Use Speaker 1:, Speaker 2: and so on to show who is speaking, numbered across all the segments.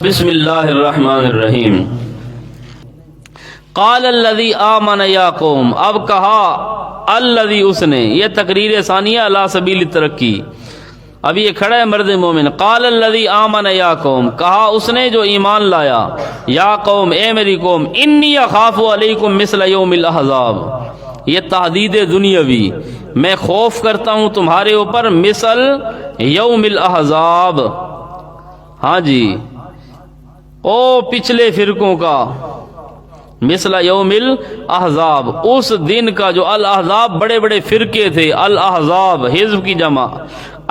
Speaker 1: بسم اللہ الرحمن الرحیم۔ قال الذی آمن یا قوم، اب کہا الذی، اس نے، یہ تقریر ثانیہ علی سبیل الترقی، اب یہ کھڑا ہے مرد مومن۔ قال الذی آمن یا قوم، کہا اس نے جو ایمان لایا، یا قوم، اے میری قوم، انی اخاف علیکم مثل یوم الاحزاب، یہ تحدید دنیاوی، میں خوف کرتا ہوں تمہارے اوپر مثل یوم الاحزاب، ہاں جی، او پچھلے فرقوں کا، مثل یوم الاحزاب، اس دن کا جو الاحزاب بڑے بڑے فرقے تھے، الاحزاب حزب کی جمع،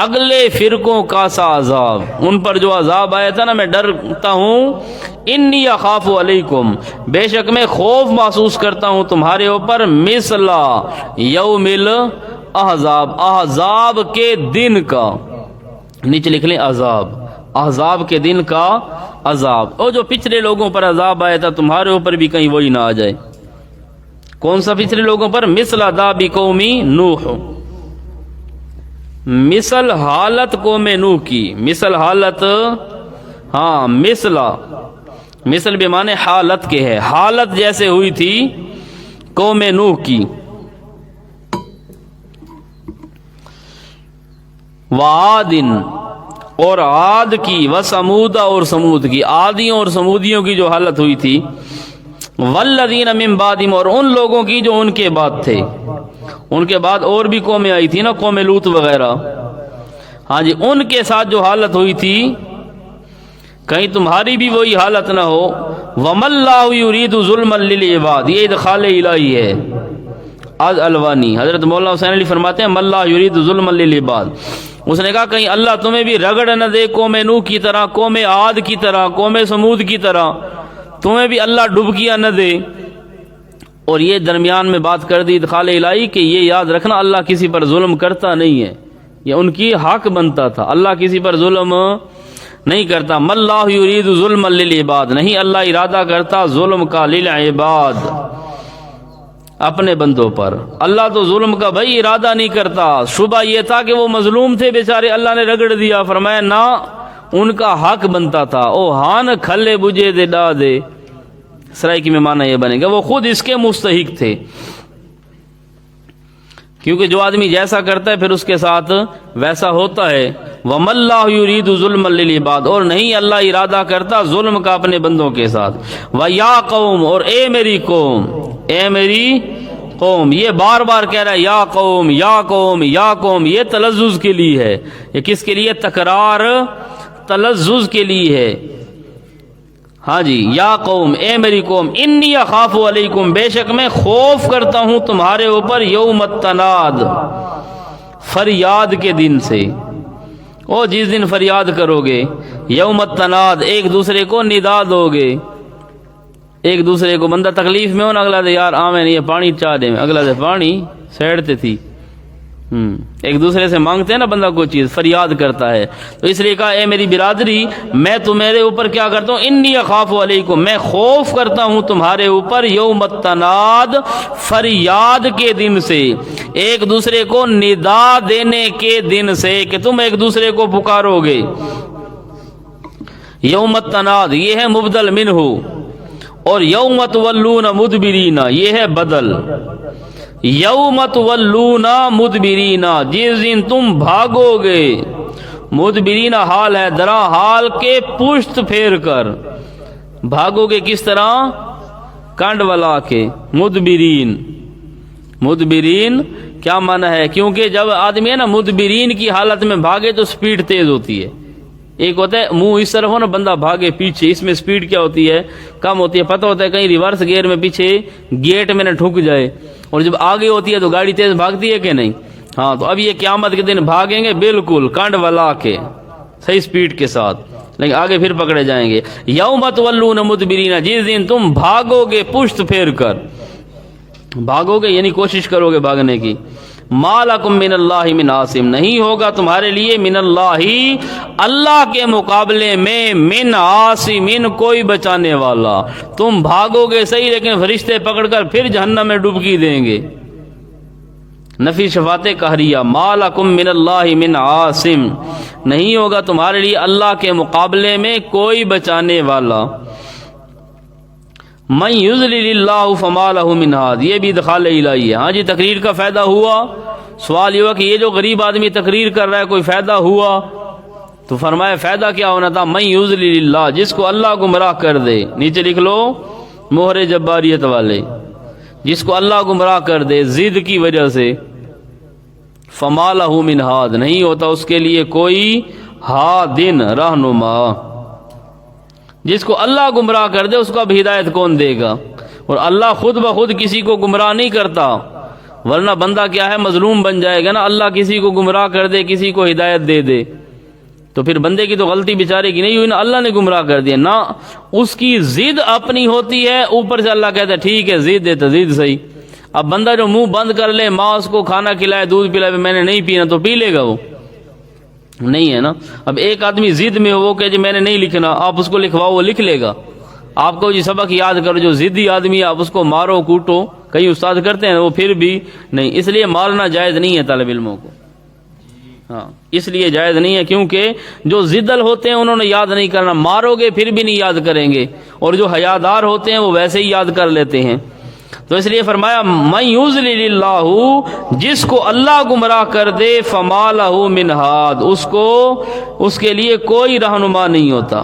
Speaker 1: اگلے فرقوں کا سا عذاب، ان پر جو عذاب آیا تھا نا، میں ڈرتا ہوں، انی اخاف علیکم، بے شک میں خوف محسوس کرتا ہوں تمہارے اوپر، مثل یوم الاحزاب، احزاب کے دن کا، نیچے لکھ لیں عذاب، احزاب کے دن کا عذاب، اور جو پچھلے لوگوں پر عذاب آیا تھا تمہارے اوپر بھی کہیں وہی نہ آ جائے۔ کون سا پچھلے لوگوں پر؟ مثل داب قومی نوح، مثل حالت قوم نوح کی، مثل حالت، ہاں مثل بے معنی حالت کے ہے، حالت جیسے ہوئی تھی قوم نوح کی۔ وعادن، اور عاد کی، وثمود، اور سمود کی، عادیوں اور سمودیوں کی جو حالت ہوئی تھی، والذین من بعدہم، اور ان لوگوں کی جو ان کے بعد تھے، ان کے بعد اور بھی قومیں آئی تھی نا، قوم لوط وغیرہ، ہاں جی، ان کے ساتھ جو حالت ہوئی تھی، کہیں تمہاری بھی وہی حالت نہ ہو۔ وَمَا اللَّهُ يُرِيدُ ظُلْمًا لِلْعِبَادِ، یہ ادخال الہی ہے، از الوانی، حضرت مولانا حسین علی فرماتے ہیں مَا اللَّهُ يُرِيدُ ظُلْمًا لِلْعِبَادِ، اس نے کہا کہیں اللہ تمہیں بھی رگڑ نہ دے قوم نوح کی طرح، قوم عاد کی طرح، قوم سمود کی طرح، تمہیں بھی اللہ ڈبکیاں نہ دے۔ اور یہ درمیان میں بات کر دی ادخال الہی کہ یہ یاد رکھنا اللہ کسی پر ظلم کرتا نہیں ہے، یہ ان کی حق بنتا تھا، اللہ کسی پر ظلم نہیں کرتا۔ مَا اللَّهُ يُرِيدُ ظُلْمًا لِلْعِبَادِ، نہیں اللہ ارادہ کرتا ظلم کا، للعباد، اپنے بندوں پر، اللہ تو ظلم کا بھائی ارادہ نہیں کرتا۔ شبہ یہ تھا کہ وہ مظلوم تھے بیچارے، اللہ نے رگڑ دیا، فرمایا نہ، ان کا حق بنتا تھا، او ہان کھلے بجے دے ڈا دے، سرائکی میں معنی یہ بنے گا، وہ خود اس کے مستحق تھے، کیونکہ جو آدمی جیسا کرتا ہے پھر اس کے ساتھ ویسا ہوتا ہے۔ وَمَا اللَّهُ يُرِيدُ ظُلْمًا لِلْعِبَادِ، اور نہیں اللہ ارادہ کرتا ظلم کا اپنے بندوں کے ساتھ۔ وَيَا قَوْمُ، اور اے میری قوم، اے میری قوم، یہ بار بار کہہ رہا ہے یا قوم یا قوم یا قوم، یہ تلذذ کے لیے ہے، یہ کس کے لیے؟ تکرار تلذذ کے لیے ہے، ہاں جی، یا قوم، اے میری قوم، انی اخاف علیکم، بے شک میں خوف کرتا ہوں تمہارے اوپر، یوم التناد، فریاد کے دن سے، او جس دن فریاد کرو گے، یوم التناد، ایک دوسرے کو ندا دو گے، ایک دوسرے کو، بندہ تکلیف میں ہو نا، اگلا دے یار آمین یہ پانی چاہ دے میں، اگلا دے پانی سیڑتے تھی، ایک دوسرے سے مانگتے ہیں نا بندہ کوئی چیز، فریاد کرتا ہے، تو اس لیے کہا اے میری برادری، میں تمہارے اوپر کیا کرتا ہوں، انی اخاف علیکم، میں خوف کرتا ہوں تمہارے اوپر، یوم التناد، فریاد کے دن سے، ایک دوسرے کو ندا دینے کے دن سے، کہ تم ایک دوسرے کو پکارو گے۔ یوم التناد یہ ہے مبدل منہ، اور یوم تولون مدبرین یہ ہے بدل، یوم تولون مدبرین، جس دن تم بھاگو گے، مدبرین حال ہے درا حال کے پشت پھیر کر، بھاگو گے کس طرح؟ کانڈ والا کے، مدبرین، مدبرین کیا معنی ہے؟ کیونکہ جب آدمی ہے نا مدبرین کی حالت میں بھاگے تو سپیڈ تیز ہوتی ہے، ایک ہوتا ہے منہ اس طرف ہو نا بندہ بھاگے پیچھے، اس میں سپیڈ کیا ہوتی ہے؟ کم ہوتی ہے، پتہ ہوتا ہے کہیں ریورس گیئر میں پیچھے گیٹ میں نہ ٹھک جائے، اور جب آگے ہوتی ہے تو گاڑی تیز بھاگتی ہے کہ نہیں؟ ہاں، تو اب یہ قیامت کے دن بھاگیں گے بالکل کانڈ والا کے، صحیح سپیڈ کے ساتھ، لیکن آگے پھر پکڑے جائیں گے۔ یوم تولون مدبرین، جس دن تم بھاگو گے پشت پھیر کر، بھاگو گے یعنی کوشش کرو گے بھاگنے کی۔ ما لکم من اللہ من عاصم، نہیں ہوگا تمہارے لیے من اللہ، اللہ کے مقابلے میں، من عاصم، کوئی بچانے والا، تم بھاگو گے صحیح لیکن فرشتے پکڑ کر پھر جہنم میں ڈبکی دیں گے، نفی شفاعت قہریہ، ما لکم من اللہ من عاصم، نہیں ہوگا تمہارے لیے اللہ کے مقابلے میں کوئی بچانے والا۔ من یضلل اللہ فما لہ من ہاد، یہ بھی ادخال الہی ہے۔ ہاں جی، تقریر کا فائدہ ہوا؟ سوال یہ ہوا کہ یہ جو غریب آدمی تقریر کر رہا ہے کوئی فائدہ ہوا؟ تو فرمایا فائدہ کیا ہونا تھا؟ من یضلل اللہ، جس کو اللہ گمراہ کر دے، نیچے لکھ لو مہر جباریت والے، جس کو اللہ گمراہ کر دے ضد کی وجہ سے، فما لہ من ہاد، نہیں ہوتا اس کے لیے کوئی ہادن، رہنما۔ جس کو اللہ گمراہ کر دے اس کو اب ہدایت کون دے گا؟ اور اللہ خود بخود کسی کو گمراہ نہیں کرتا، ورنہ بندہ کیا ہے، مظلوم بن جائے گا نا۔ اللہ کسی کو گمراہ کر دے، کسی کو ہدایت دے دے، تو پھر بندے کی تو غلطی بیچارے کی نہیں ہوئی نا، اللہ نے گمراہ کر دیا نا، اس کی ضد اپنی ہوتی ہے، اوپر سے اللہ کہتا ہے ٹھیک ہے ضد ہے تو ضد صحیح۔ اب بندہ جو منہ بند کر لے، ماں اس کو کھانا کھلائے، دودھ پلائے، میں نے نہیں پینا، تو پی لے گا وہ؟ نہیں ہے نا۔ اب ایک آدمی ضد میں ہو، وہ کہ جی میں نے نہیں لکھنا، آپ اس کو لکھواؤ، وہ لکھ لے گا۔ آپ کو جی سبق یاد کرو، جو ضدی آدمی آپ اس کو مارو کوٹو، کئی استاد کرتے ہیں وہ پھر بھی نہیں، اس لیے مارنا جائز نہیں ہے طالب علموں کو، ہاں اس لیے جائز نہیں ہے، کیونکہ جو ضدل ہوتے ہیں انہوں نے یاد نہیں کرنا، مارو گے پھر بھی نہیں یاد کریں گے، اور جو حیادار ہوتے ہیں وہ ویسے ہی یاد کر لیتے ہیں۔ تو اس لیے فرمایا من یضلل اللہ، جس کو اللہ گمراہ کر دے، فما لہ من ہاد، اس کے لیے کوئی رہنما نہیں ہوتا۔